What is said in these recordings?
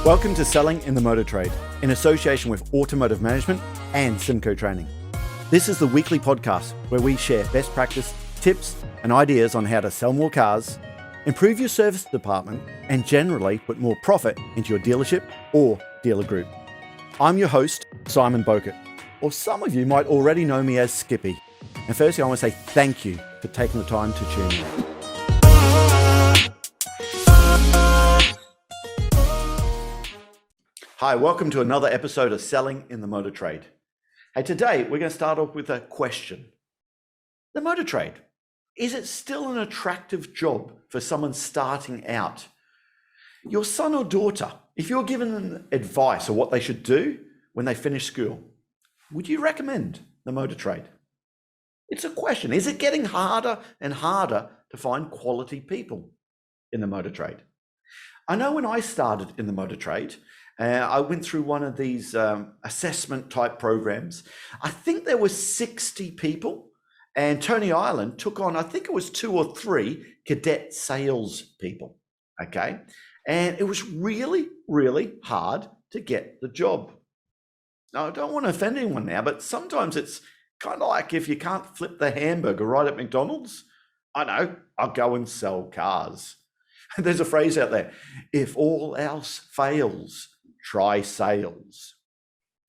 Welcome to Selling in the Motor Trade, in association with Automotive Management and Symco Training. This is the weekly podcast where we share best practice, tips, and ideas on how to sell more cars, improve your service department, and generally put more profit into your dealership or dealer group. I'm your host, Simon Bowkett, or some of you might already know me as Skippy. And firstly, I want to say thank you for taking the time to tune in. Hi, welcome to another episode of Selling in the Motor Trade. Hey, today we're going to start off with a question. The motor trade, is it still an attractive job for someone starting out? Your son or daughter, if you're given them advice on what they should do when they finish school, would you recommend the motor trade? It's a question. Is it getting harder and harder to find quality people in the motor trade? I know when I started in the motor trade, I went through one of these assessment type programs. I think there were 60 people, and Tony Ireland took on, I think it was 2 or 3 cadet sales people. Okay. And it was really, really hard to get the job. Now, I don't want to offend anyone now, but sometimes it's kind of like if you can't flip the hamburger right at McDonald's, I know, I'll go and sell cars. There's a phrase out there, if all else fails, try sales.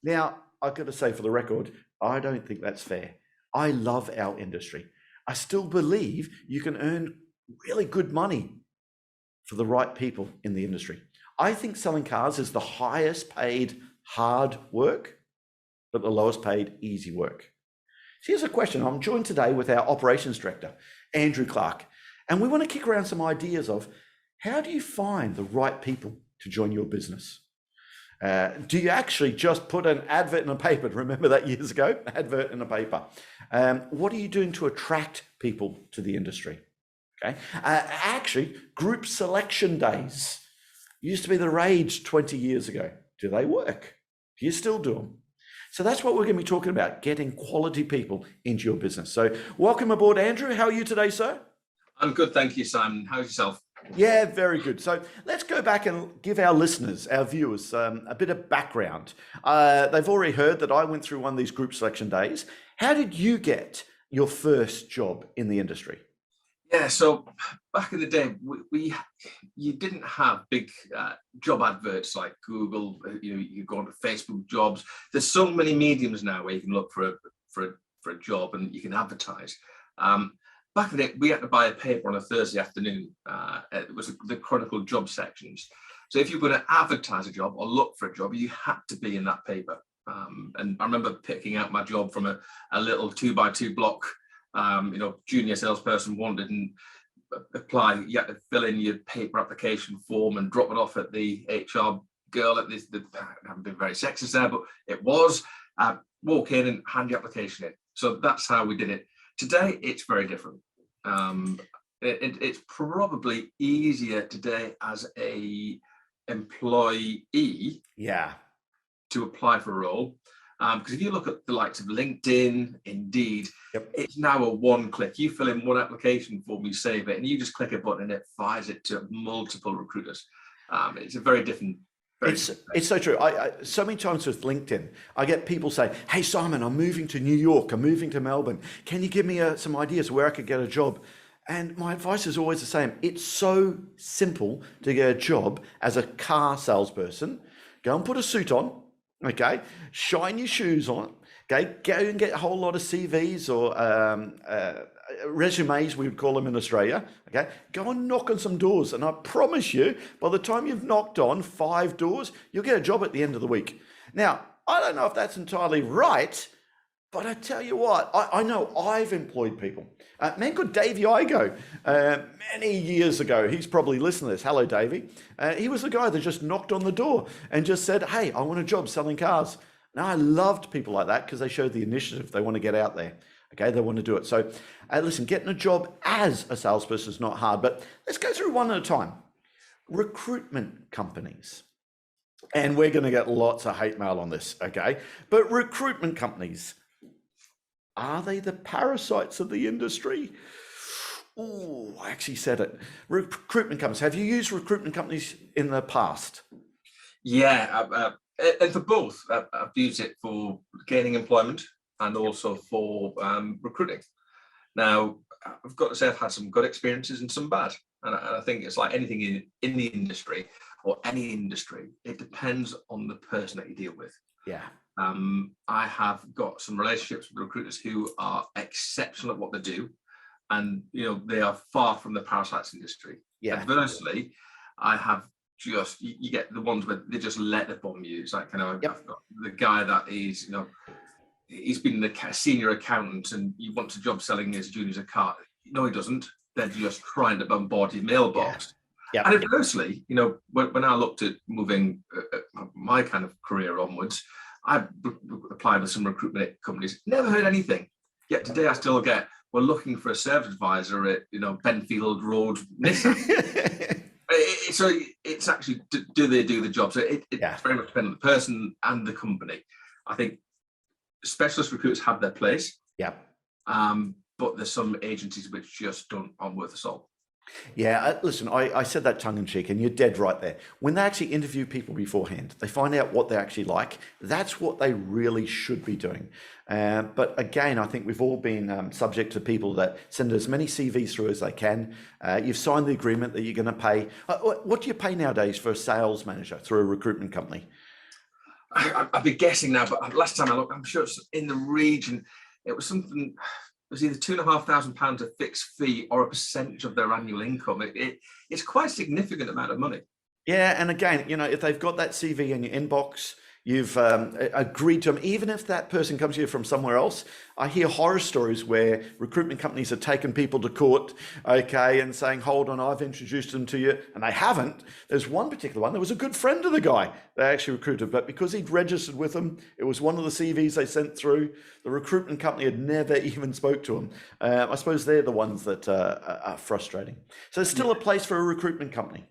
Now, I've got to say for the record, I don't think that's fair. I love our industry. I still believe you can earn really good money for the right people in the industry. I think selling cars is the highest paid hard work, but the lowest paid easy work. So here's a question. I'm joined today with our operations director, Andrew Clark, and we want to kick around some ideas of how do you find the right people to join your business? Do you actually just put an advert in a paper? Remember that years ago? Advert in a paper. What are you doing to attract people to the industry? Okay. Actually, group selection days used to be the rage 20 years ago. Do they work? Do you still do them? So that's what we're going to be talking about, getting quality people into your business. So welcome aboard, Andrew. How are you today, sir? I'm good, thank you, Simon. How's yourself? Yeah, very good. So let's go back and give our listeners, our viewers, a bit of background. They've already heard that I went through one of these group selection days. How did you get your first job in the industry? Yeah, so back in the day, you didn't have big job adverts like Google. You go onto Facebook jobs. There's so many mediums now where you can look for a job and you can advertise. Back in the day, we had to buy a paper on a Thursday afternoon. It was the Chronicle job sections. So if you were going to advertise a job or look for a job, you had to be in that paper. And I remember picking out my job from a little 2x2 block. Junior salesperson wanted and apply. You had to fill in your paper application form and drop it off at the HR girl at this. I haven't been very sexist there, but it was walk in and hand your application in. So that's how we did it. Today, it's very different. It's probably easier today as a employee to apply for a role. Because if you look at the likes of LinkedIn, Indeed, It's now a one click. You fill in one application form, you save it, and you just click a button and it fires it to multiple recruiters. It's a very different. It's so true. I so many times with LinkedIn, I get people say, hey, Simon, I'm moving to New York. I'm moving to Melbourne. Can you give me some ideas where I could get a job? And my advice is always the same. It's so simple to get a job as a car salesperson. Go and put a suit on, okay? Shine your shoes on, okay? Go and get a whole lot of CVs or resumes, we would call them in Australia, okay? Go and knock on some doors, and I promise you, by the time you've knocked on 5 doors, you'll get a job at the end of the week. Now, I don't know if that's entirely right, but I tell you what, I know I've employed people. A man called Davey Igo, many years ago, he's probably listening to this. Hello, Davey. He was the guy that just knocked on the door and just said, hey, I want a job selling cars. Now, I loved people like that because they showed the initiative. They want to get out there. Okay, they want to do it. So listen, getting a job as a salesperson is not hard, but let's go through one at a time. Recruitment companies. And we're going to get lots of hate mail on this, okay? But recruitment companies, are they the parasites of the industry? Oh, I actually said it. Recruitment companies. Have you used recruitment companies in the past? Yeah, and for both, I've used it for gaining employment and also for recruiting. Now, I've got to say I've had some good experiences and some bad. And I think it's like anything in the industry or any industry, it depends on the person that you deal with. Yeah. I have got some relationships with recruiters who are exceptional at what they do. And, they are far from the parasites industry. Yeah. Adversely, I have just, you get the ones where they just let the bomb you. It's like, I've got the guy that is, he's been a senior accountant and he wants a job selling his juniors a car. No, he doesn't. They're just trying to bombard his mailbox. Yeah. And adversely, when I looked at moving my kind of career onwards, I applied with some recruitment companies, never heard anything. Yet today I still get, we're looking for a service advisor at, Benfield Road, Nissan. So it's actually, do they do the job? So it's very much dependent on the person and the company. I think specialist recruiters have their place. Yeah. But there's some agencies which just aren't worth a salt. Yeah, listen, I said that tongue in cheek, and you're dead right there. When they actually interview people beforehand, they find out what they actually like. That's what they really should be doing. But again, I think we've all been subject to people that send as many CVs through as they can. You've signed the agreement that you're going to pay. What do you pay nowadays for a sales manager through a recruitment company? I'd be guessing now, but last time I looked, I'm sure it's in the region. It was something. It was either £2,500 a fixed fee or a percentage of their annual income. It's quite a significant amount of money. Yeah, and again, if they've got that CV in your inbox, you've agreed to them, even if that person comes to you from somewhere else. I hear horror stories where recruitment companies have taken people to court, and saying, hold on, I've introduced them to you, and they haven't. There's one particular one, there was a good friend of the guy they actually recruited, but because he'd registered with them, it was one of the CVs they sent through, the recruitment company had never even spoke to him. I suppose they're the ones that are frustrating. So there's still a place for a recruitment company.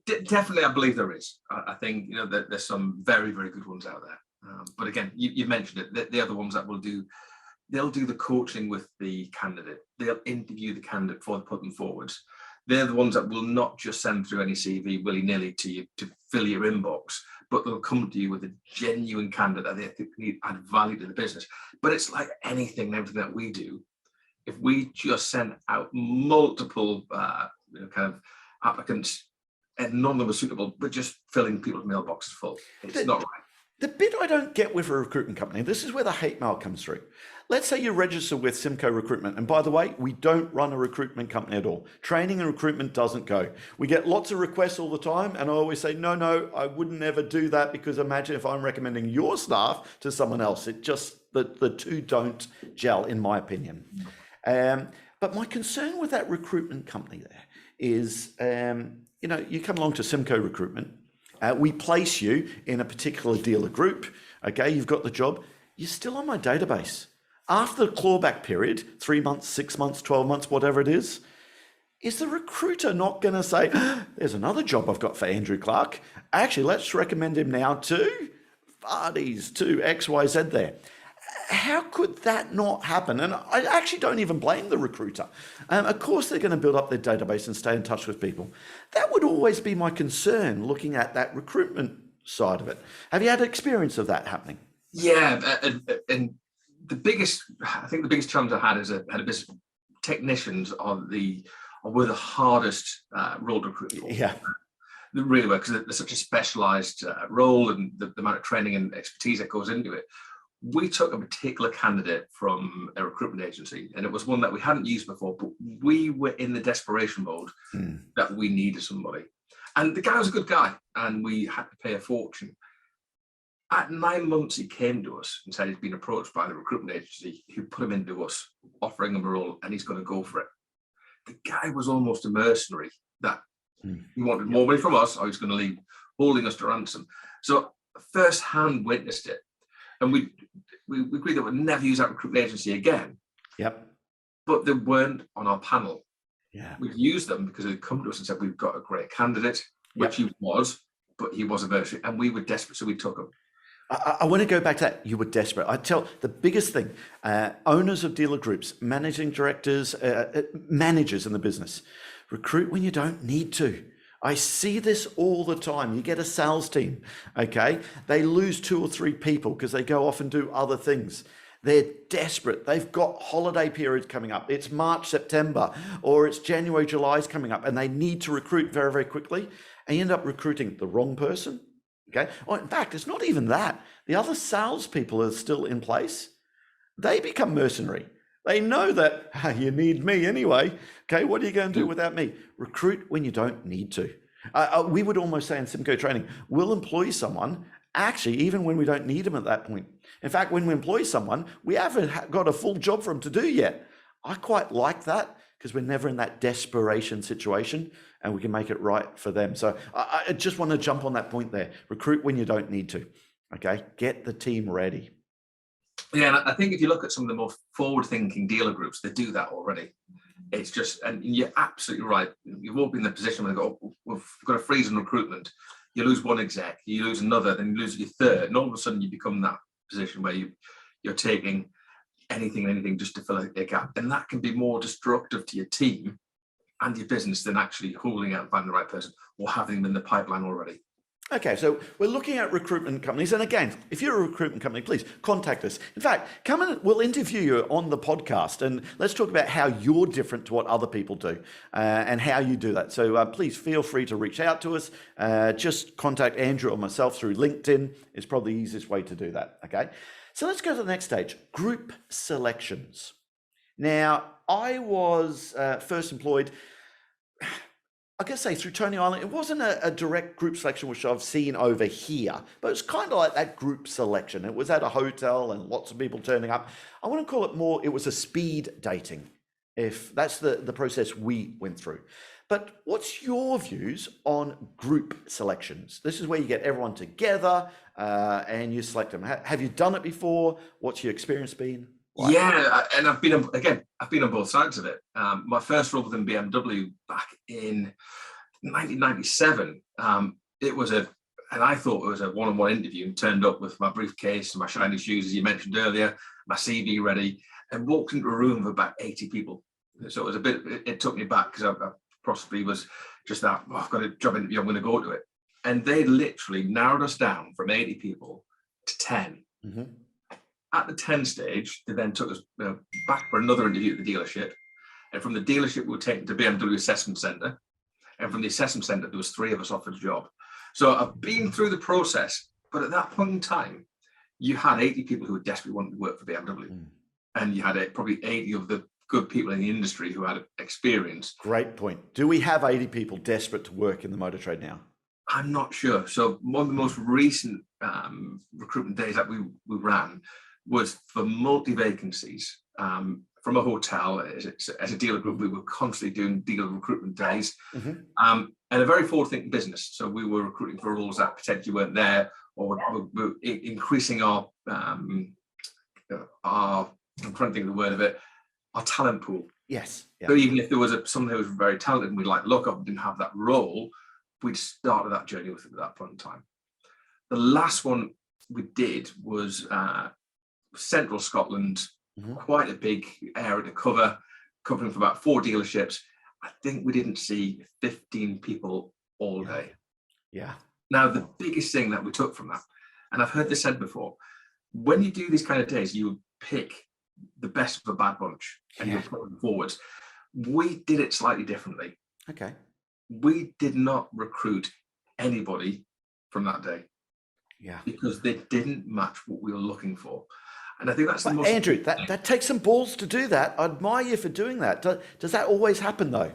Definitely, I believe there is. I think that there's some very, very good ones out there. But again, you mentioned it. They're the ones that they'll do the coaching with the candidate. They'll interview the candidate before they put them forwards. They're the ones that will not just send through any CV willy-nilly to you to fill your inbox, but they'll come to you with a genuine candidate that they think need add value to the business. But it's like anything and everything that we do. If we just send out multiple kind of applicants, and none of them are suitable, but just filling people's mailboxes full. It's not right. The bit I don't get with a recruitment company, this is where the hate mail comes through. Let's say you register with Symco Recruitment. And by the way, we don't run a recruitment company at all. Training and recruitment doesn't go. We get lots of requests all the time. And I always say, no, I wouldn't ever do that, because imagine if I'm recommending your staff to someone else. It just, the two don't gel, in my opinion. But my concern with that recruitment company there is, you come along to Symco Recruitment, we place you in a particular dealer group, you've got the job, you're still on my database. After the clawback period, 3 months, 6 months, 12 months, whatever it is the recruiter not going to say, there's another job I've got for Andrew Clark, actually let's recommend him now to Vardy's, to XYZ there? How could that not happen? And I actually don't even blame the recruiter. Of course, they're going to build up their database and stay in touch with people. That would always be my concern, looking at that recruitment side of it. Have you had experience of that happening? Yeah, and the biggest challenge I had as a business, technicians were the hardest role to recruit for. Yeah. They really were, because they're such a specialised role, and the amount of training and expertise that goes into it. We took a particular candidate from a recruitment agency, and it was one that we hadn't used before, but we were in the desperation mode that we needed somebody. And the guy was a good guy, and we had to pay a fortune. At 9 months, he came to us and said he'd been approached by the recruitment agency who put him into us, offering him a role, and he's going to go for it. The guy was almost a mercenary, that he wanted more money from us, or he's going to leave, holding us to ransom. So first-hand witnessed it. And we agreed that we'd never use that recruitment agency again. Yep. But they weren't on our panel. Yeah. We've used them because they'd come to us and said, we've got a great candidate, which he was, but he was a mercenary, and we were desperate, so we took him. I want to go back to that. You were desperate. I tell the biggest thing, owners of dealer groups, managing directors, managers in the business, recruit when you don't need to. I see this all the time. You get a sales team, okay? They lose 2 or 3 people because they go off and do other things. They're desperate. They've got holiday periods coming up. It's March, September, or it's January, July's coming up, and they need to recruit very, very quickly. And you end up recruiting the wrong person, okay? Or in fact, it's not even that. The other salespeople are still in place. They become mercenary. They know that you need me anyway. Okay, what are you going to do without me? Recruit when you don't need to. We would almost say in Symco training, we'll employ someone actually even when we don't need them at that point. In fact, when we employ someone, we haven't got a full job for them to do yet. I quite like that because we're never in that desperation situation and we can make it right for them. So I just want to jump on that point there. Recruit when you don't need to. Okay, get the team ready. Yeah, and I think if you look at some of the more forward-thinking dealer groups, they do that already. It's just, and you're absolutely right. You've all been in the position where they go, oh, we've got a freeze on recruitment. You lose one exec, you lose another, then you lose your third, and all of a sudden you become that position where you're taking anything just to fill a gap, and that can be more destructive to your team and your business than actually holding out and finding the right person or having them in the pipeline already. Okay, so we're looking at recruitment companies. And again, if you're a recruitment company, please contact us. In fact, come and we'll interview you on the podcast and let's talk about how you're different to what other people do and how you do that. So please feel free to reach out to us. Just contact Andrew or myself through LinkedIn. It's probably the easiest way to do that, okay? So let's go to the next stage, group selections. Now, I was first employed, I guess say through Tony Island. It wasn't a direct group selection, which I've seen over here, but it's kind of like that group selection. It was at a hotel and lots of people turning up. I want to call it more, it was a speed dating, if that's the process we went through. But what's your views on group selections? This is where you get everyone together and you select them. Have you done it before? What's your experience been? Like? Yeah, and I've been on both sides of it. My first role within BMW back in 1997, it was and I thought it was a one-on-one interview, and turned up with my briefcase and my shiny shoes, as you mentioned earlier, my CV ready, and walked into a room of about 80 people. So it was it took me back because I possibly was just that, I've got a job interview, I'm going to go to it. And they literally narrowed us down from 80 people to 10. Mm-hmm. At the 10 stage, they then took us back for another interview at the dealership. And from the dealership, we were taken to Bmw Assessment Center. And from the assessment center, there was 3 of us offered a job. So I've been through the process, but at that point in time, you had 80 people who were desperately wanting to work for BMW. Mm. And you had probably 80 of the good people in the industry who had experience. Great point. Do we have 80 people desperate to work in the motor trade now? I'm not sure. So one of the most recent recruitment days that we ran was for multi-vacancies from a hotel. As a dealer group, we were constantly doing dealer recruitment days, mm-hmm. And a very forward-thinking business. So we were recruiting for roles that potentially weren't there, or we're increasing our I'm trying to think of the word of it, our talent pool. Yes. Yeah. So even if there was someone who was very talented and we look up and didn't have that role, we'd started that journey with it at that point in time. The last one we did was Central Scotland, mm-hmm. Quite a big area to covering for about 4 dealerships. I think we didn't see 15 people all day. Yeah. Now, the biggest thing that we took from that, and I've heard this said before, when you do these kind of days, you pick the best of a bad bunch and you put them forwards. We did it slightly differently. Okay. We did not recruit anybody from that day. Yeah. Because they didn't match what we were looking for. And I think that's the most... Andrew, that takes some balls to do that. I admire you for doing that. Does that always happen, though?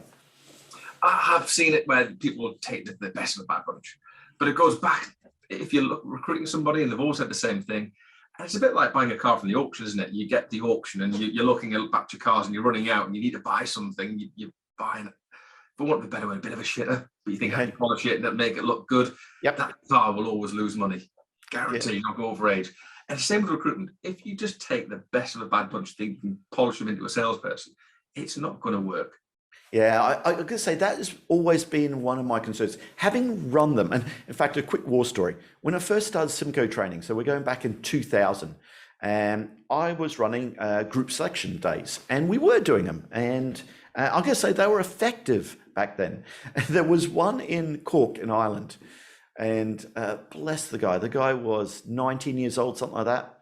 I have seen it where people take the best of a bad bunch. But it goes back, if you're recruiting somebody and they've all said the same thing, and it's a bit like buying a car from the auction, isn't it? You get the auction and you're looking at a batch of cars and you're running out and you need to buy something. You're buying, for want of a better word, a bit of a shitter, but you think I can polish it and make it look good. Yep. That car will always lose money. Guaranteed, not go over age. And same with recruitment. If you just take the best of a bad bunch, think you can polish them into a salesperson, it's not going to work. Yeah, I could say that has always been one of my concerns. Having run them, and in fact, a quick war story. When I first started Symco training, so we're going back in 2000, and I was running group selection days, and we were doing them. And I'm going to say they were effective back then. There was one in Cork in Ireland, and bless the guy. The guy was 19 years old, something like that.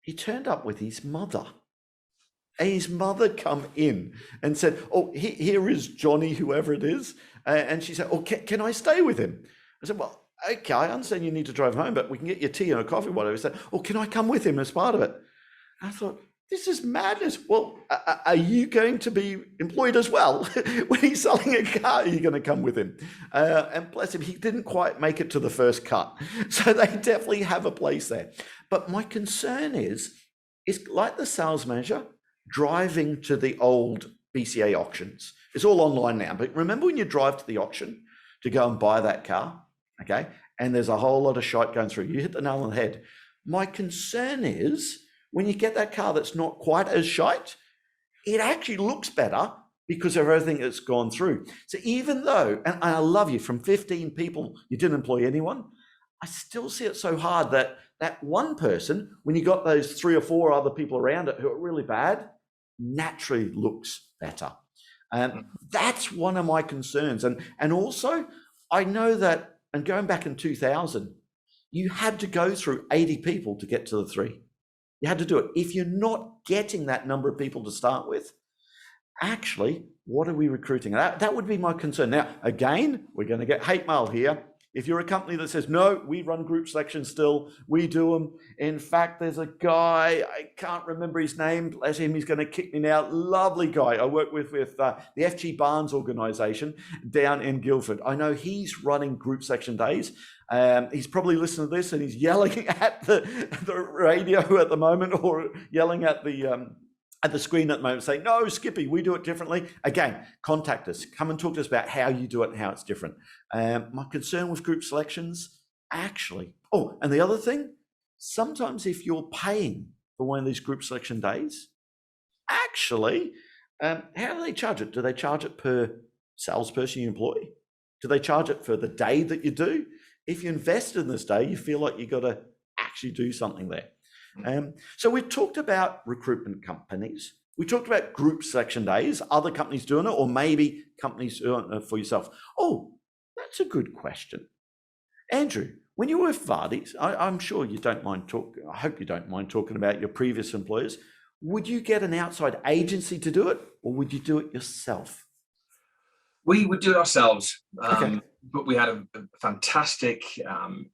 He turned up with his mother. And his mother come in and said, "Oh, here is Johnny, whoever it is." And she said, "Oh, can I stay with him?" I said, "Well, okay, I understand you need to drive home, but we can get you tea and a coffee, whatever." He said, "Oh, can I come with him as part of it?" I thought, this is madness. Well, are you going to be employed as well? When he's selling a car, are you going to come with him? And bless him, he didn't quite make it to the first cut. So they definitely have a place there. But my concern is like the sales manager driving to the old BCA auctions. It's all online now. But remember when you drive to the auction to go and buy that car, okay? And there's a whole lot of shite going through. You hit the nail on the head. My concern is when you get that car that's not quite as shite, it actually looks better because of everything that's gone through. So even though, and I love you, from 15 people, you didn't employ anyone, I still see it so hard that that one person, when you got those 3 or 4 other people around it who are really bad, naturally looks better. That's one of my concerns. And also, I know that, and going back in 2000, you had to go through 80 people to get to the 3. You had to do it. If you're not getting that number of people to start with, actually, what are we recruiting? That would be my concern. Now, again, we're going to get hate mail here. If you're a company that says, no, we run group selections still, we do them. In fact, there's a guy, I can't remember his name, bless him, he's going to kick me now. Lovely guy I work with the FG Barnes organization down in Guildford. I know he's running group selection days. He's probably listening to this and he's yelling at the radio at the moment, or yelling at the screen at the moment, saying, no, Skippy, we do it differently. Again, contact us. Come and talk to us about how you do it and how it's different. My concern with group selections, actually, and the other thing, sometimes if you're paying for one of these group selection days, actually, how do they charge it? Do they charge it per salesperson you employ? Do they charge it for the day that you do? If you invest in this day, you feel like you've got to actually do something there. So we talked about recruitment companies. We talked about group selection days, other companies doing it, or maybe companies doing it for yourself. Oh, that's a good question. Andrew, when you were with Vardy's, I'm sure you don't mind talking, I hope you don't mind talking about your previous employers. Would you get an outside agency to do it, or would you do it yourself? We would do it ourselves, Okay. but we had a fantastic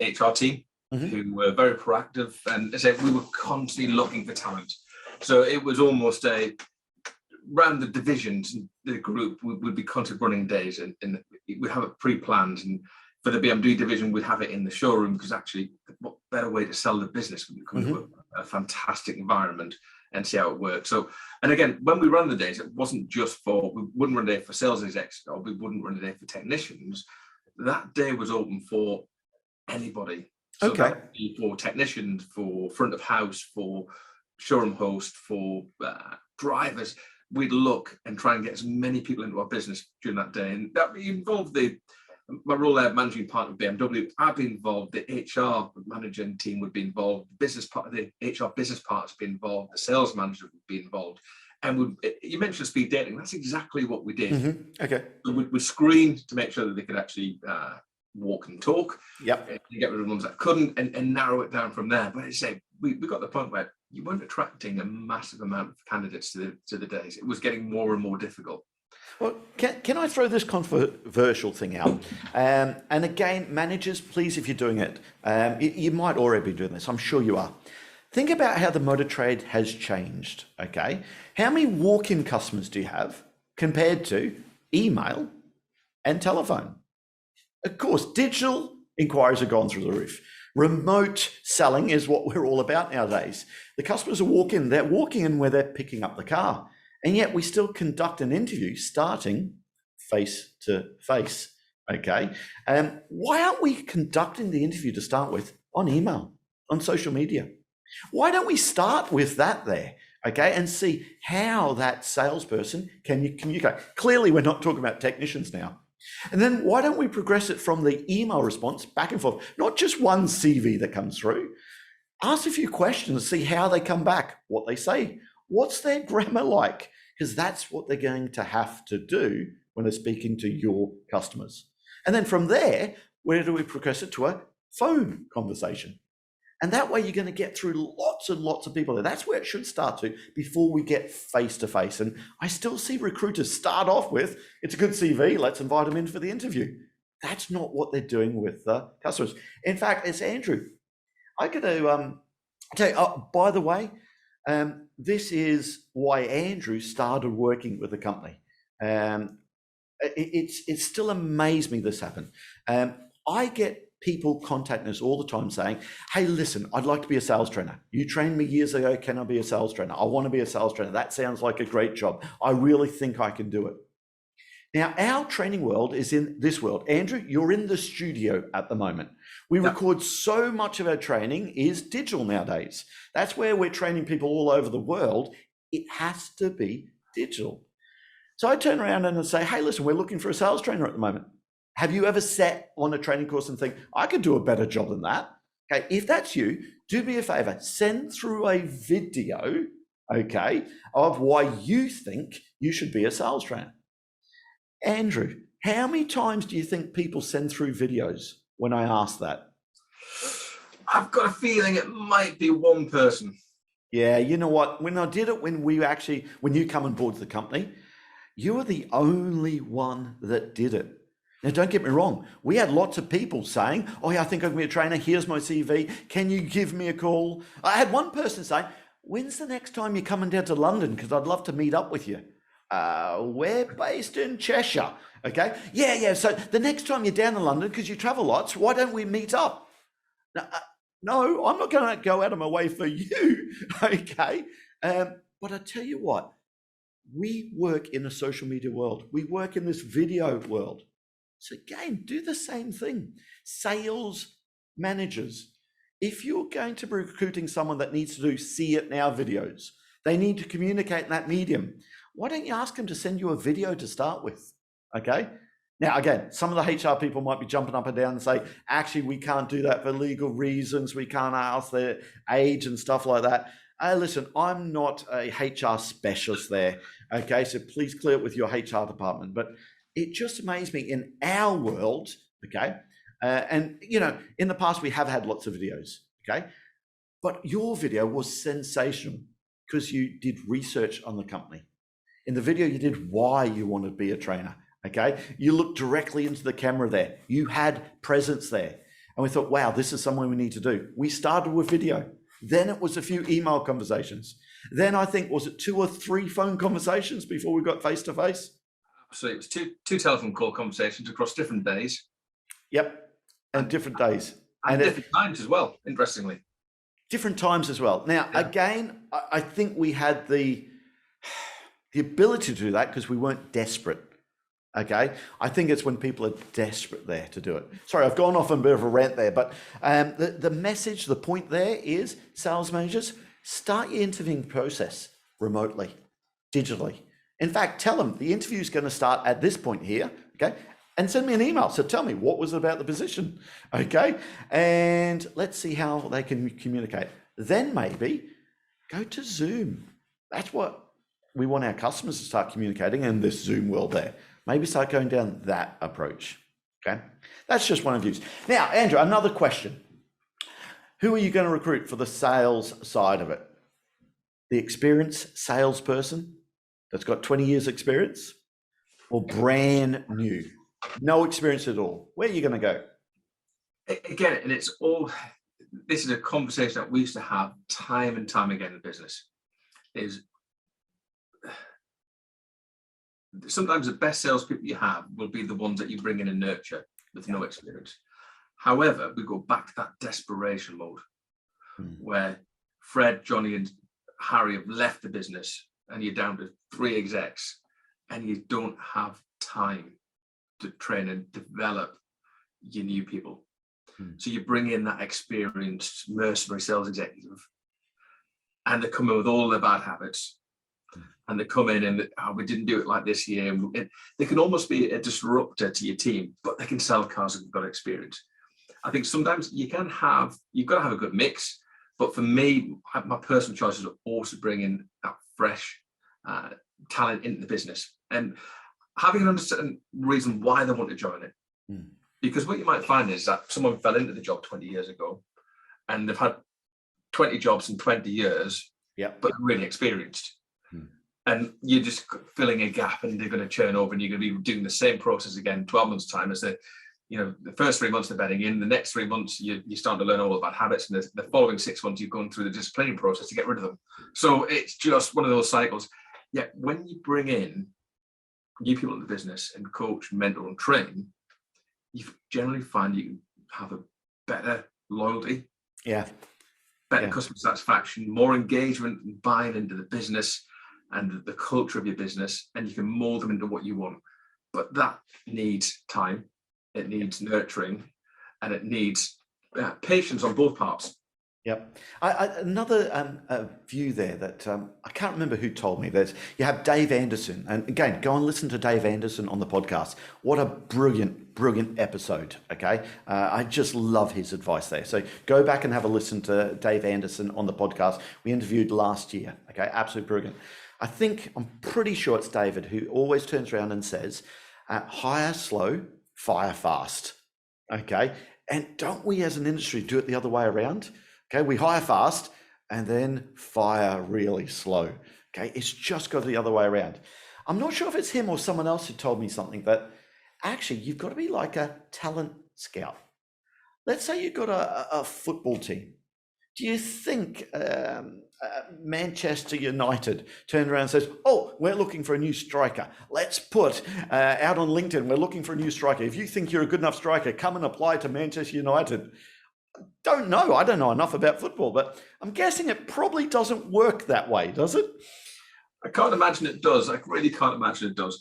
HR team. Mm-hmm. Who were very proactive, and as I said, we were constantly looking for talent. So it was almost around the divisions, the group would be constantly running days, and we'd have it pre-planned. And for the BMW division, we'd have it in the showroom, because actually, what better way to sell the business when you come to a fantastic environment and see how it works. So, and again, when we run the days, it wasn't just we wouldn't run a day for sales execs, or we wouldn't run a day for technicians. That day was open for anybody. So that would be for technicians, for front of house, for showroom host, for drivers. We'd look and try and get as many people into our business during that day. And that involved my role there, managing partner of BMW. I'd be involved, the HR manager and team would be involved, the HR business partners would be involved, the sales manager would be involved. And you mentioned speed dating. That's exactly what we did. Mm-hmm. Okay. So we screened to make sure that they could actually walk and talk. Yep. And get rid of the ones that couldn't, and narrow it down from there. But I say we got the point where you weren't attracting a massive amount of candidates to the days. It was getting more and more difficult. Well, can I throw this controversial thing out? And again, managers, please, if you're doing it, you might already be doing this. I'm sure you are. Think about how the motor trade has changed. Okay, how many walk-in customers do you have compared to email and telephone? Of course, digital inquiries have gone through the roof. Remote selling is what we're all about nowadays. The customers they're walking in where they're picking up the car. And yet we still conduct an interview starting face to face, okay? Why aren't we conducting the interview to start with on email, on social media? Why don't we start with that there, okay, and see how that salesperson can communicate? Clearly, we're not talking about technicians now. And then why don't we progress it from the email response back and forth, not just one CV that comes through. Ask a few questions, see how they come back, what they say. What's their grammar like? because that's what they're going to have to do when they're speaking to your customers. And then from there, where do we progress it to a phone conversation? And that way you're going to get through lots and lots of people there. That's where it should start to before we get face-to-face. And I still see recruiters start off with, it's a good CV, let's invite them in for the interview. That's not what they're doing with the customers. In fact, it's Andrew. I got to tell you, by the way, this is why Andrew started working with the company. It still amazed me this happened. I get people contacting us all the time saying, hey, listen, I'd like to be a sales trainer. You trained me years ago. Can I be a sales trainer? I want to be a sales trainer. That sounds like a great job. I really think I can do it. Now, our training world is in this world. Andrew, you're in the studio at the moment. We record so much of our training is digital nowadays. That's where we're training people all over the world. It has to be digital. So I turn around and say, hey, listen, we're looking for a sales trainer at the moment. Have you ever sat on a training course and think, I could do a better job than that? Okay, if that's you, do me a favor, send through a video, okay, of why you think you should be a sales trainer. Andrew, how many times do you think people send through videos when I ask that? I've got a feeling it might be one person. Yeah, you know what? When I did it, when you come on board to the company, you were the only one that did it. Now, don't get me wrong. We had lots of people saying, oh, yeah, I think I can be a trainer. Here's my CV. Can you give me a call? I had one person say, when's the next time you're coming down to London? Because I'd love to meet up with you. We're based in Cheshire. Okay. Yeah. So the next time you're down in London, because you travel lots, why don't we meet up? No, I'm not going to go out of my way for you. Okay. But I tell you what, we work in a social media world. We work in this video world. So again, do the same thing. Sales managers, if you're going to be recruiting someone that needs to do see it now videos, they need to communicate in that medium. Why don't you ask them to send you a video to start with? Okay. Now, again, some of the HR people might be jumping up and down and say, actually, we can't do that for legal reasons. We can't ask their age and stuff like that. Listen, I'm not a HR specialist there. Okay. So please clear it with your HR department. But it just amazed me in our world, okay? And, you know, in the past, we have had lots of videos, okay? But your video was sensational because you did research on the company. In the video, you did why you wanted to be a trainer, okay? You looked directly into the camera there. You had presence there. And we thought, wow, this is something we need to do. We started with video. Then it was a few email conversations. Then I think, was it 2 or 3 phone conversations before we got face-to-face? So it was two telephone call conversations across different days. Yep, and different days. And different times as well, interestingly. Different times as well. Now, again, I think we had the ability to do that because we weren't desperate, okay? I think it's when people are desperate there to do it. Sorry, I've gone off on a bit of a rant there, but the message, the point there is, sales managers, start your interviewing process remotely, digitally. In fact, tell them the interview is going to start at this point here, okay? And send me an email. So tell me, what was it about the position, okay? And let's see how they can communicate. Then maybe go to Zoom. That's what we want our customers to start communicating in this Zoom world there. Maybe start going down that approach, okay? That's just one of views. Now, Andrew, another question. Who are you going to recruit for the sales side of it? The experienced salesperson that's got 20 years experience, or brand new, no experience at all? Where are you going to go? Again, and it's all, this is a conversation that we used to have time and time again in business, is sometimes the best salespeople you have will be the ones that you bring in and nurture with no experience. However, we go back to that desperation mode where Fred, Johnny, and Harry have left the business and you're down to 3 execs and you don't have time to train and develop your new people. So you bring in that experienced mercenary sales executive and they come in with all their bad habits and they come in and we didn't do it like this year. And they can almost be a disruptor to your team, but they can sell cars and have got experience. I think sometimes you've got to have a good mix. But for me, my personal choice is to also bring in that fresh talent into the business and having an understanding reason why they want to join it. Because what you might find is that someone fell into the job 20 years ago and they've had 20 jobs in 20 years, but they're really experienced. And you're just filling a gap and they're going to churn over and you're going to be doing the same process again 12 months' time as the first 3 months they're bedding in, the next 3 months you start to learn all about habits, and the following 6 months you're going through the disciplining process to get rid of them. So it's just one of those cycles. Yet when you bring in new people in the business and coach, mentor and train, you generally find you can have a better loyalty, better customer satisfaction, more engagement and buying into the business and the culture of your business, and you can mold them into what you want. But that needs time, it needs nurturing, and it needs patience on both parts. Another view there that I can't remember who told me this. You have Dave Anderson, and again, go and listen to Dave Anderson on the podcast. What a brilliant episode. Okay, I just love his advice there. So go back and have a listen to Dave Anderson on the podcast we interviewed last year. Okay, absolutely brilliant. I'm pretty sure it's David who always turns around and says, hire slow, fire fast. Okay, and don't we as an industry do it the other way around? Okay, we hire fast and then fire really slow. Okay, it's just got the other way around. I'm not sure if it's him or someone else who told me something, but actually you've got to be like a talent scout. Let's say you've got a football team. Do you think Manchester United turned around and says, oh, we're looking for a new striker. Let's put out on LinkedIn, we're looking for a new striker. If you think you're a good enough striker, come and apply to Manchester United. Don't know. I don't know enough about football, but I'm guessing it probably doesn't work that way, does it? I can't imagine it does. I really can't imagine it does.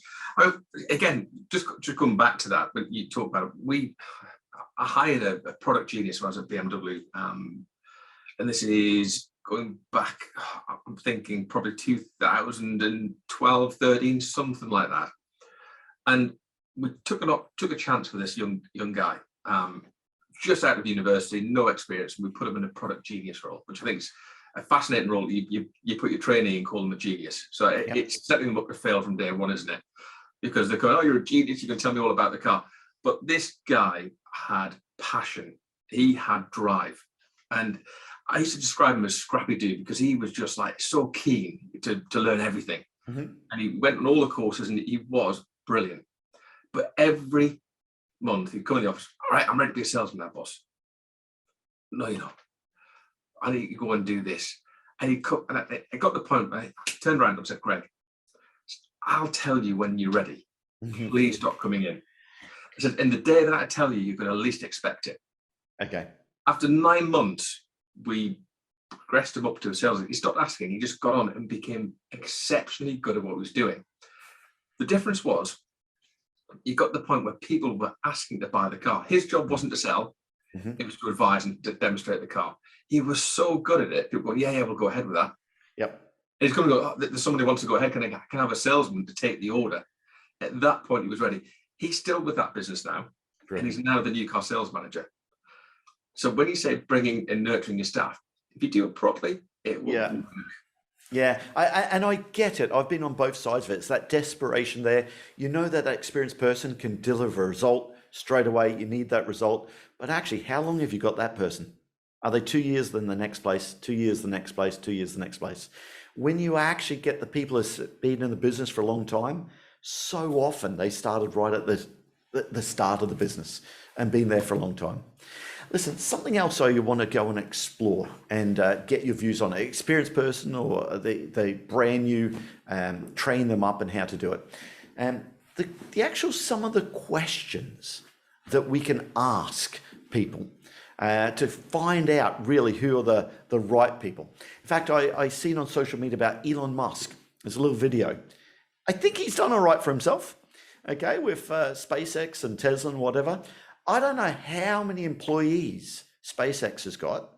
Again, just to come back to that, when you talk about it, I hired a product genius when I was at BMW, and this is going back, I'm thinking probably 2012, 13, something like that. And we took a chance with this young guy. Just out of university, no experience, and we put him in a product genius role, which I think is a fascinating role. You put your trainee and call them a genius. So it's setting them up to fail from day one, isn't it? Because they're going, oh, you're a genius, you can tell me all about the car. But this guy had passion, he had drive. And I used to describe him as scrappy dude because he was just like so keen to learn everything. And he went on all the courses and he was brilliant. But every month he'd come in the office, all right, I'm ready to be a salesman now, boss. No, you're not. I need to go and do this. And I got to the point where I turned around and said, Greg, I'll tell you when you're ready. Please stop coming in. I said, and the day that I tell you, you're going to least expect it. Okay. After 9 months, we progressed him up to a salesman. He stopped asking. He just got on and became exceptionally good at what he was doing. The difference was, you got to the point where people were asking to buy the car. His job wasn't to sell, it was to advise and to demonstrate the car. He was so good at it. People go, yeah, we'll go ahead with that. Yep. And he's going to go, oh, there's somebody who wants to go ahead. Can I have a salesman to take the order? At that point, he was ready. He's still with that business now. Brilliant. And he's now the new car sales manager. So when you say bringing and nurturing your staff, if you do it properly, it will work. Yeah, I get it. I've been on both sides of it. It's that desperation there. You know that experienced person can deliver a result straight away. You need that result. But actually, how long have you got that person? Are they 2 years, then the next place, 2 years, the next place, 2 years, the next place? When you actually get the people who've been in the business for a long time, so often they started right at the start of the business and been there for a long time. Listen, something else you want to go and explore and get your views on, an experienced person or the brand new, train them up and how to do it. And the actual, some of the questions that we can ask people to find out really who are the right people. In fact, I seen on social media about Elon Musk. There's a little video. I think he's done all right for himself, okay, with SpaceX and Tesla and whatever. I don't know how many employees SpaceX has got.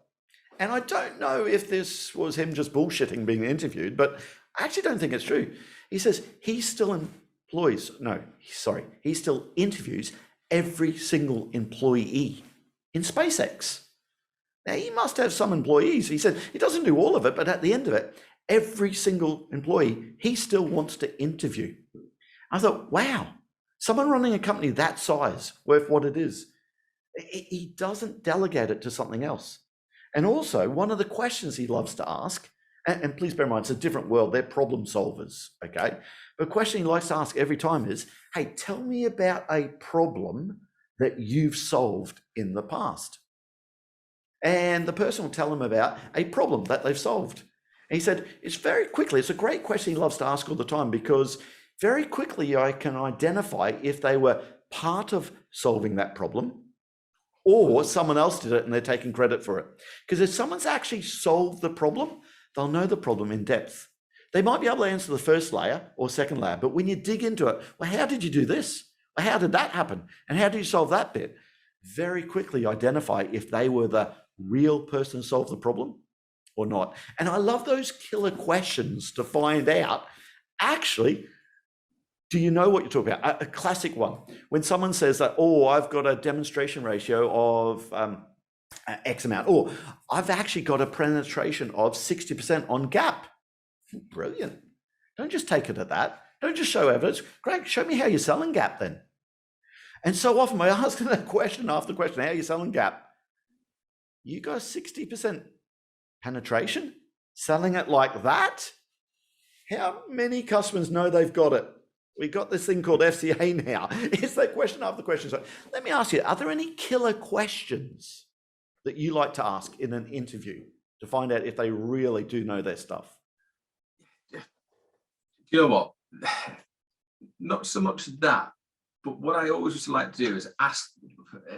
And I don't know if this was him just bullshitting being interviewed, but I actually don't think it's true. He says he still he still interviews every single employee in SpaceX. Now, he must have some employees. He said he doesn't do all of it, but at the end of it, every single employee, he still wants to interview. I thought, wow, someone running a company that size, worth what it is, he doesn't delegate it to something else. And also, one of the questions he loves to ask, and please bear in mind, it's a different world, they're problem solvers, okay? But a question he likes to ask every time is, hey, tell me about a problem that you've solved in the past. And the person will tell him about a problem that they've solved. And he said, it's a great question he loves to ask all the time, because very quickly I can identify if they were part of solving that problem or someone else did it and they're taking credit for it. Because if someone's actually solved the problem, they'll know the problem in depth. They might be able to answer the first layer or second layer, but when you dig into it, well, how did you do this? Well, how did that happen? And how do you solve that bit? Very quickly identify if they were the real person who solved the problem or not. And I love those killer questions to find out, actually, do you know what you're talking about? A classic one, when someone says that, oh, I've got a demonstration ratio of X amount, or I've actually got a penetration of 60% on gap. Brilliant. Don't just take it at that. Don't just show evidence. Greg, show me how you're selling gap then. And so often I ask them that question after question, how are you selling gap? You got 60% penetration? Selling it like that? How many customers know they've got it? We've got this thing called FCA now. It's that question after question. So let me ask you, are there any killer questions that you like to ask in an interview to find out if they really do know their stuff? You know what? Not so much that, but what I always used to like to do is ask,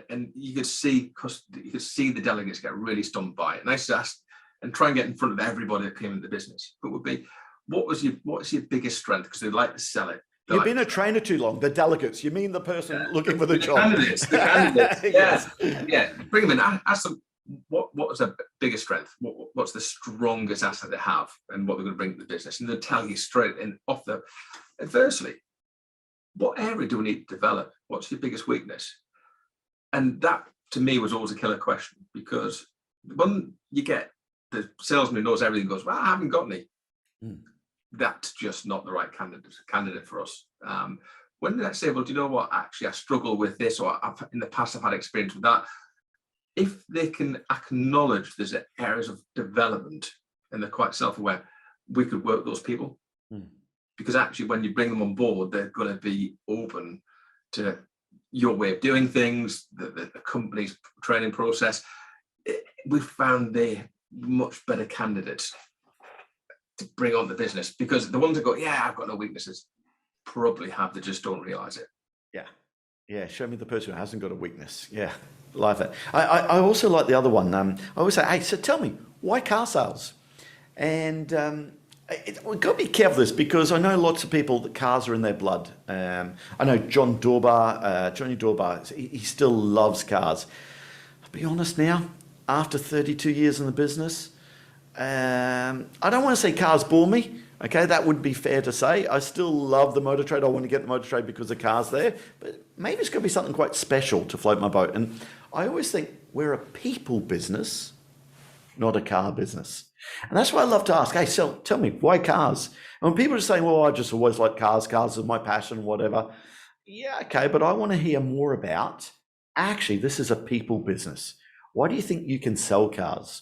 and you could see the delegates get really stumped by it. And I used to ask and try and get in front of everybody that came into the business. But would be, what's your biggest strength? Because they like to sell it. You've been a trainer too long. The delegates. You mean the person looking for the job? Candidates. The candidates. Yes. Yeah. Bring them in. Ask them what was their biggest strength. What's the strongest asset they have, and what they're going to bring to the business. And they'll tell you straight in off the. Adversely, what area do we need to develop? What's your biggest weakness? And that to me was always a killer question, because when you get the salesman who knows everything goes, well, I haven't got any. That's just not the right candidate for us. When did I say, well, do you know what? Actually, I struggle with this, or in the past I've had experience with that. If they can acknowledge there's areas of development and they're quite self-aware, we could work those people. Because actually, when you bring them on board, they're going to be open to your way of doing things, the company's training process. We've found they're much better candidates to bring on the business, because the ones that go, yeah, I've got no weaknesses, probably have, they just don't realize it. Yeah, show me the person who hasn't got a weakness. Yeah, like that. I also like the other one. I always say, hey, so tell me, why car sales? And we've got to be careful with this, because I know lots of people that cars are in their blood. I know Johnny Dorbar, he still loves cars. I'll be honest now, after 32 years in the business, I don't want to say cars bore me. Okay, that would be fair to say. I still love the motor trade. I want to get the motor trade because the car's there, but maybe it's going to be something quite special to float my boat. And I always think we're a people business, not a car business. And that's why I love to ask, hey, so tell me, why cars? And when people are saying, well, I just always like cars is my passion, whatever. Yeah, okay, but I want to hear more about, actually, this is a people business. Why do you think you can sell cars?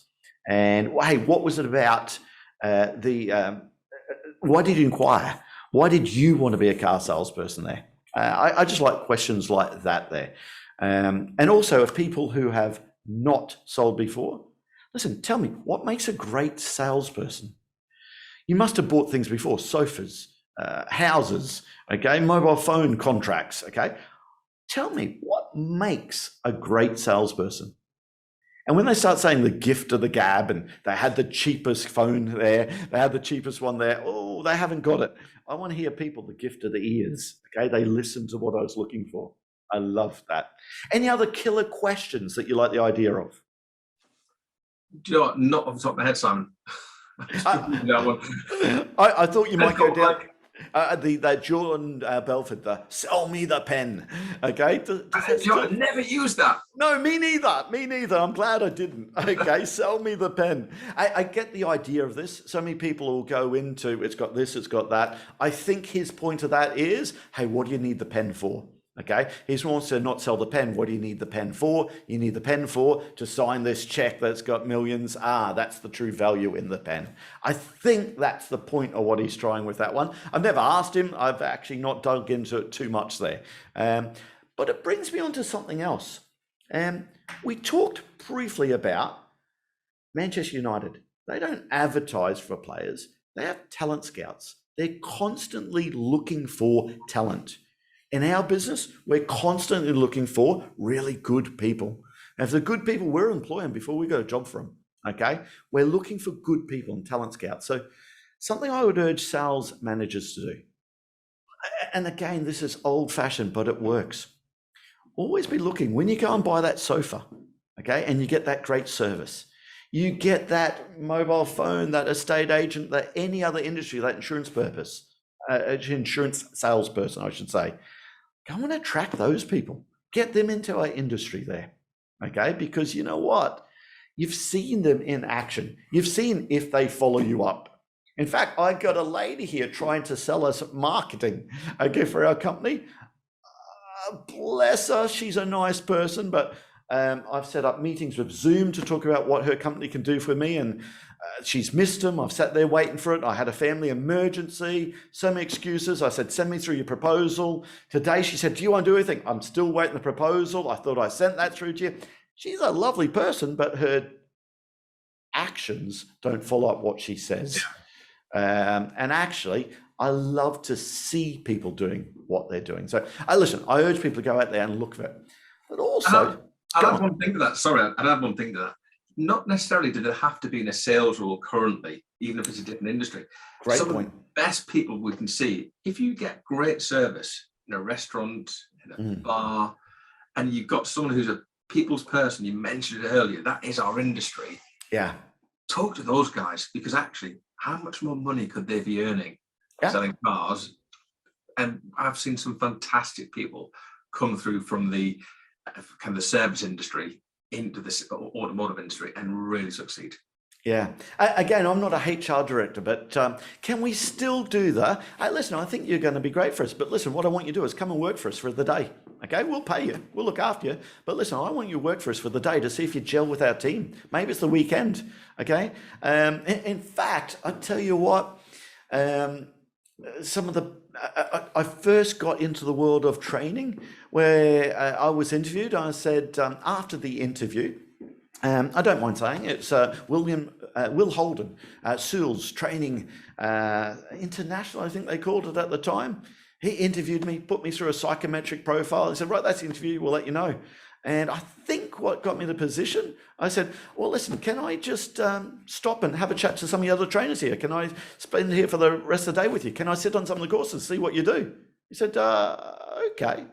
And hey, what was it about why did you inquire? Why did you want to be a car salesperson there? I just like questions like that there. And also, if people who have not sold before, listen, tell me, what makes a great salesperson? You must have bought things before, sofas, houses, okay, mobile phone contracts, okay? Tell me, what makes a great salesperson? And when they start saying the gift of the gab, and they had the cheapest phone there, they had the cheapest one there, oh, they haven't got it. I want to hear people, the gift of the ears, okay? They listen to what I was looking for. I love that. Any other killer questions that you like the idea of? Do you know what? Not off the top of my head, Simon. I thought you might go down. The Jordan Belford, the sell me the pen. Okay. I never used that. No, me neither. Me neither. I'm glad I didn't. Okay, sell me the pen. I get the idea of this. So many people will go into it's got this, it's got that. I think his point of that is, hey, what do you need the pen for? Okay, he wants to not sell the pen. What do you need the pen for? You need the pen for to sign this check that's got millions. That's the true value in the pen. I think that's the point of what he's trying with that one. I've never asked him. I've actually not dug into it too much there. But it brings me on to something else. We talked briefly about Manchester United. They don't advertise for players. They have talent scouts. They're constantly looking for talent. In our business, we're constantly looking for really good people. And if they're good people, we're employing before we got a job for them. Okay? We're looking for good people and talent scouts. So something I would urge sales managers to do. And again, this is old fashioned, but it works. Always be looking when you go and buy that sofa, okay? And you get that great service. You get that mobile phone, that estate agent, that any other industry, that insurance salesperson, I should say. Go and attract those people. Get them into our industry there, okay? Because you know what? You've seen them in action. You've seen if they follow you up. In fact, I got a lady here trying to sell us marketing, okay, for our company. Bless her, she's a nice person, but I've set up meetings with Zoom to talk about what her company can do for me, and she's missed them. I've sat there waiting for it. I had a family emergency, so many excuses. I said, send me through your proposal. Today she said, do you want to do anything? I'm still waiting the proposal. I thought I sent that through to you. She's a lovely person, but her actions don't follow up what she says. And actually, I love to see people doing what they're doing. So I urge people to go out there and look for it. But also, I'd add one thing to that. Sorry, I'd add one thing to that. Not necessarily do they have to be in a sales role currently, even if it's a different industry. Great Some point. of the best people we can see, if you get great service in a restaurant, in a bar, and you've got someone who's a people's person, you mentioned it earlier, that is our industry. Yeah. Talk to those guys, because actually, how much more money could they be earning selling cars? And I've seen some fantastic people come through from the kind of the service industry into this automotive industry and really succeed. Yeah. Again, I'm not a HR director, but can we still do that? Listen, I think you're going to be great for us, but listen, what I want you to do is come and work for us for the day. Okay, we'll pay you, we'll look after you, but listen, I want you to work for us for the day to see if you gel with our team. Maybe it's the weekend. Okay. In fact, I tell you what, some of the I first got into the world of training where I was interviewed. I said after the interview, I don't mind saying it's Will Holden, Sewell's Training International, I think they called it at the time. He interviewed me, put me through a psychometric profile. He said, right, that's the interview, we'll let you know. And I think what got me the position, I said, well, listen, can I just stop and have a chat to some of the other trainers here? Can I spend here for the rest of the day with you? Can I sit on some of the courses, see what you do? He said, okay.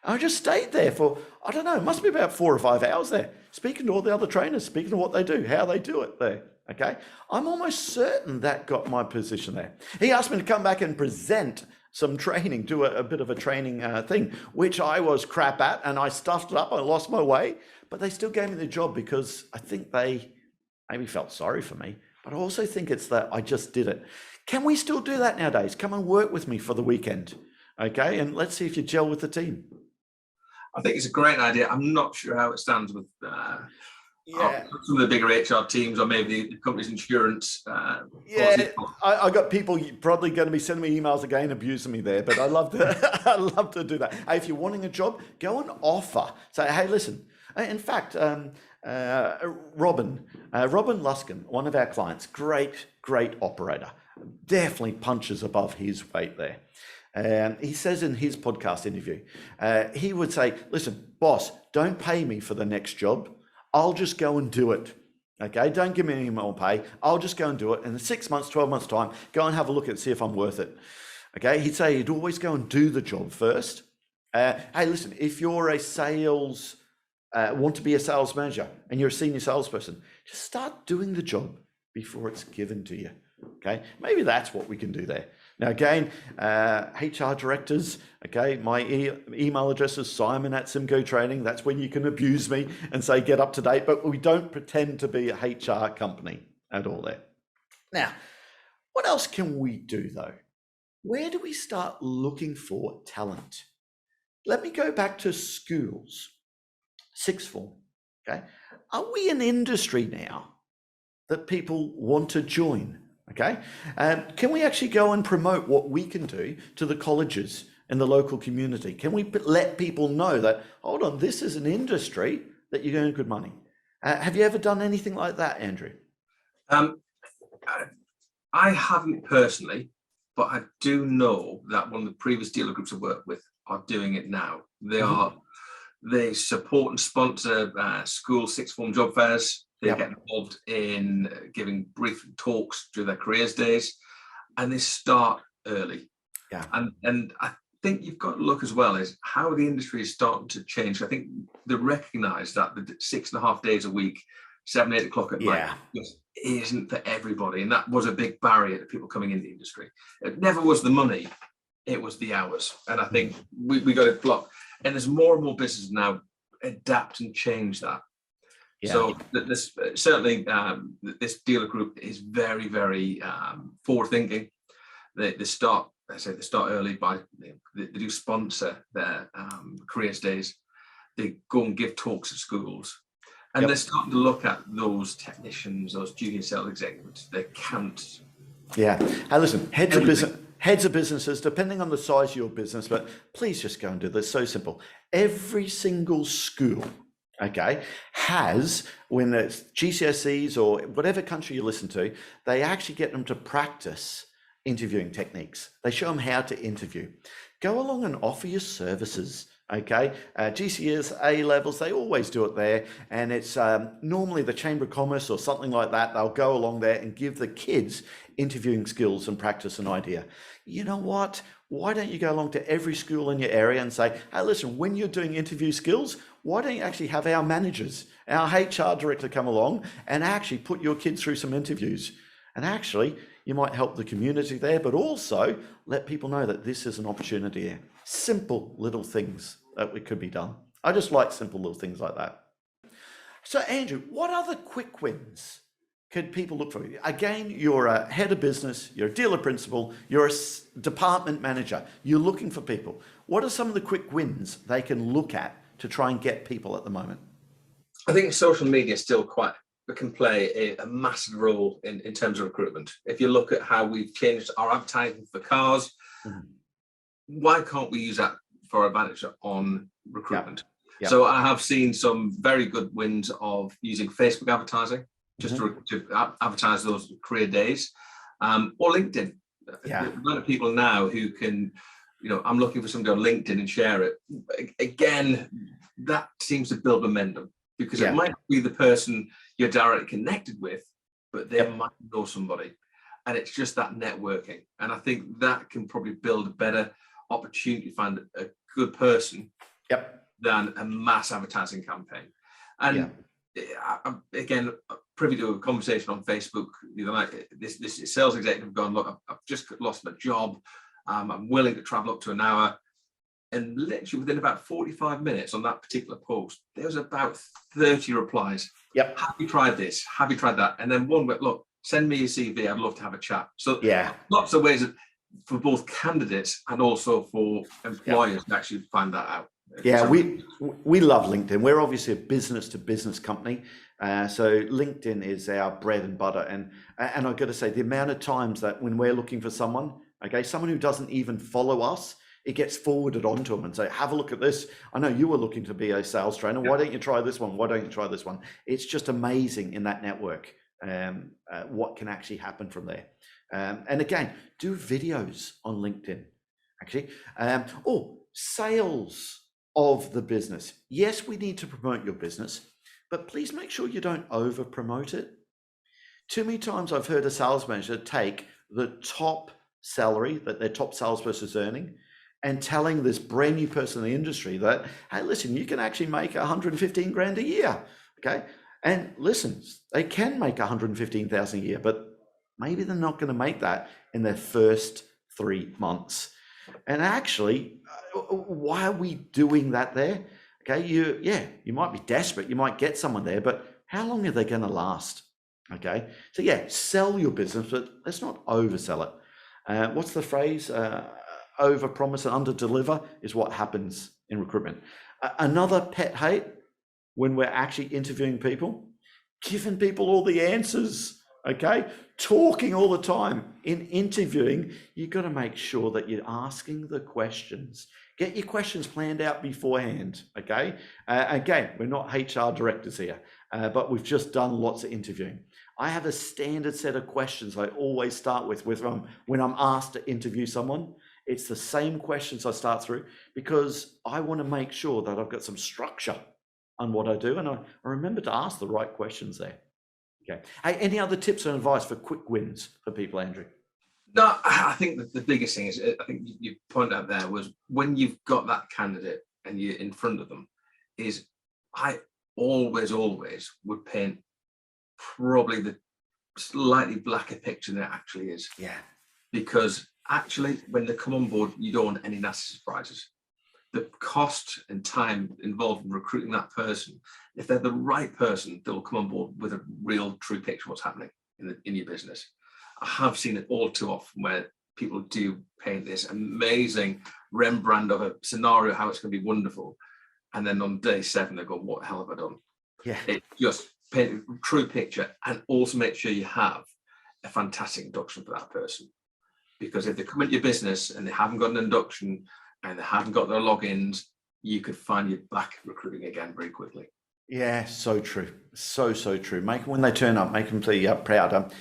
I just stayed there for, I don't know, it must be about 4 or 5 hours there, speaking to all the other trainers, speaking to what they do, how they do it there. Okay. I'm almost certain that got my position there. He asked me to come back and present some training, do a bit of a training thing, which I was crap at, and I stuffed it up. I lost my way, but they still gave me the job because I think they maybe felt sorry for me, but I also think it's that I just did it. Can we still do that nowadays? Come and work with me for the weekend, okay? And let's see if you gel with the team. I think it's a great idea. I'm not sure how it stands with some of the bigger HR teams, or maybe the company's insurance. I got people probably going to be sending me emails again abusing me there, but I love to I love to do that. Hey, if you're wanting a job, go and offer. Say, hey, listen. In fact, Robin Luskin, one of our clients, great operator, definitely punches above his weight there. He says in his podcast interview, he would say, listen, boss, don't pay me for the next job. I'll just go and do it. Okay, don't give me any more pay. I'll just go and do it. And in 6 months, 12 months time, go and have a look and see if I'm worth it. Okay, he'd say he'd always go and do the job first. Hey, listen, if you're a want to be a sales manager and you're a senior salesperson, just start doing the job before it's given to you. Okay, maybe that's what we can do there. Now, again, HR directors, okay, my email address is simon@Symco Training. That's when you can abuse me and say, get up to date, but we don't pretend to be a HR company at all there. Now, what else can we do though? Where do we start looking for talent? Let me go back to schools, sixth form, okay? Are we an industry now that people want to join? Okay, can we actually go and promote what we can do to the colleges and the local community? Can we let people know that, hold on, this is an industry that you earn good money? Have you ever done anything like that, Andrew? I haven't personally, but I do know that one of the previous dealer groups I worked with are doing it now. They support and sponsor school sixth form job fairs. They get involved in giving brief talks during their careers days, and they start early. Yeah. And I think you've got to look as well as how the industry is starting to change. I think they recognise that the 6.5 days a week, 7, 8 o'clock at night, just isn't for everybody, and that was a big barrier to people coming into the industry. It never was the money; it was the hours. And I think we got to block. And there's more and more businesses now adapt and change that. Yeah. So this certainly this dealer group is very, very forward thinking. They start early by they do sponsor their careers days. They go and give talks at schools, and they're starting to look at those technicians, those junior sales executives. They can't. Yeah. Hey, listen, heads of businesses, depending on the size of your business, but please just go and do this. So simple. Every single school, okay, has, when it's GCSEs or whatever country you listen to, they actually get them to practice interviewing techniques. They show them how to interview. Go along and offer your services, okay? GCSEs, A levels, they always do it there. And it's normally the Chamber of Commerce or something like that. They'll go along there and give the kids interviewing skills and practice an idea. You know what? Why don't you go along to every school in your area and say, hey, listen, when you're doing interview skills, why don't you actually have our managers, our HR director come along and actually put your kids through some interviews? And actually, you might help the community there, but also let people know that this is an opportunity there. Simple little things that could be done. I just like simple little things like that. So Andrew, what other quick wins could people look for? Again, you're a head of business, you're a dealer principal, you're a department manager, you're looking for people. What are some of the quick wins they can look at to try and get people at the moment? I think social media still can play a massive role in terms of recruitment. If you look at how we've changed our advertising for cars, why can't we use that for advantage on recruitment? Yeah. So I have seen some very good wins of using Facebook advertising just to advertise those career days, or LinkedIn. Yeah. The amount of people now who can, I'm looking for somebody on LinkedIn and share it. Again, that seems to build momentum because it might be the person you're directly connected with, but they might know somebody. And it's just that networking. And I think that can probably build a better opportunity to find a good person than a mass advertising campaign. And again, privy to a conversation on Facebook the other night, this sales executive gone, look, I've just lost my job. I'm willing to travel up to an hour. And literally within about 45 minutes on that particular post, there was about 30 replies. Yep. Have you tried this? Have you tried that? And then one went, look, send me your CV. I'd love to have a chat. So lots of ways for both candidates and also for employers to actually find that out. Yeah, we love LinkedIn. We're obviously a business to business company. So LinkedIn is our bread and butter. And I've got to say, the amount of times that when we're looking for someone, someone who doesn't even follow us, it gets forwarded onto them and say, have a look at this. I know you were looking to be a sales trainer. Why don't you try this one? Why don't you try this one? It's just amazing in that network, what can actually happen from there. And again, do videos on LinkedIn, actually. Sales of the business. Yes, we need to promote your business, but please make sure you don't over promote it. Too many times I've heard a sales manager take the top salary that their top salesperson is earning and telling this brand new person in the industry that, hey, listen, you can actually make 115 grand a year, okay? And listen, they can make 115,000 a year, but maybe they're not going to make that in their first 3 months. And actually, why are we doing that there? Okay, you might be desperate, you might get someone there, but how long are they going to last? Okay, so sell your business, but let's not oversell it. What's the phrase? Over promise and under deliver is what happens in recruitment. Another pet hate when we're actually interviewing people, giving people all the answers. Okay, talking all the time. In interviewing, you've got to make sure that you're asking the questions. Get your questions planned out beforehand. Okay, again, we're not HR directors here, but we've just done lots of interviewing. I have a standard set of questions I always start with when I'm asked to interview someone. It's the same questions I start through because I want to make sure that I've got some structure on what I do, and I remember to ask the right questions there. Okay. Hey, any other tips and advice for quick wins for people, Andrew? No, I think that the biggest thing is, I think you pointed out there, was when you've got that candidate and you're in front of them, is I always would paint probably the slightly blacker picture than it actually is. Yeah. Because actually, when they come on board, you don't want any nasty surprises. The cost and time involved in recruiting that person, if they're the right person, they'll come on board with a real true picture of what's happening in your business. I have seen it all too often where people do paint this amazing Rembrandt of a scenario, how it's going to be wonderful. And then on day 7, they go, what the hell have I done? Yeah. It just paint a true picture, and also make sure you have a fantastic induction for that person. Because if they come into your business and they haven't got an induction and they haven't got their logins, you could find you back recruiting again very quickly. Yeah, so true. So true. When they turn up, make them feel proud.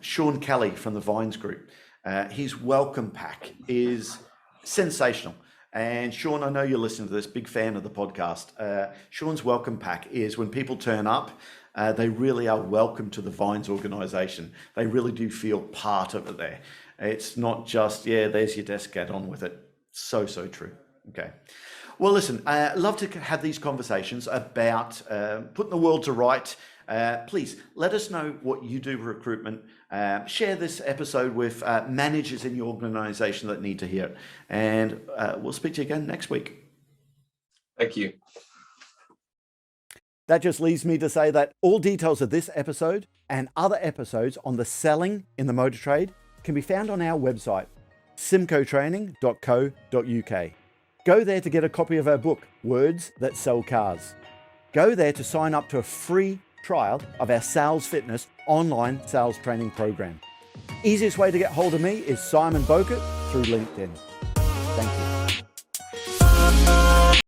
Sean Kelly from the Vines Group, his welcome pack is sensational. And Sean, I know you're listening to this, big fan of the podcast. Sean's welcome pack is when people turn up, they really are welcome to the Vines organization. They really do feel part of it there. It's not just, there's your desk, get on with it. So true. Okay. Well, listen, I love to have these conversations about putting the world to right. Please let us know what you do with recruitment. Share this episode with managers in your organization that need to hear it. And we'll speak to you again next week. Thank you. That just leaves me to say that all details of this episode and other episodes on the selling in the motor trade can be found on our website, symcotraining.co.uk. Go there to get a copy of our book, Words That Sell Cars. Go there to sign up to a free trial of our Sales Fitness online sales training program. Easiest way to get hold of me is Simon Bowkett through LinkedIn.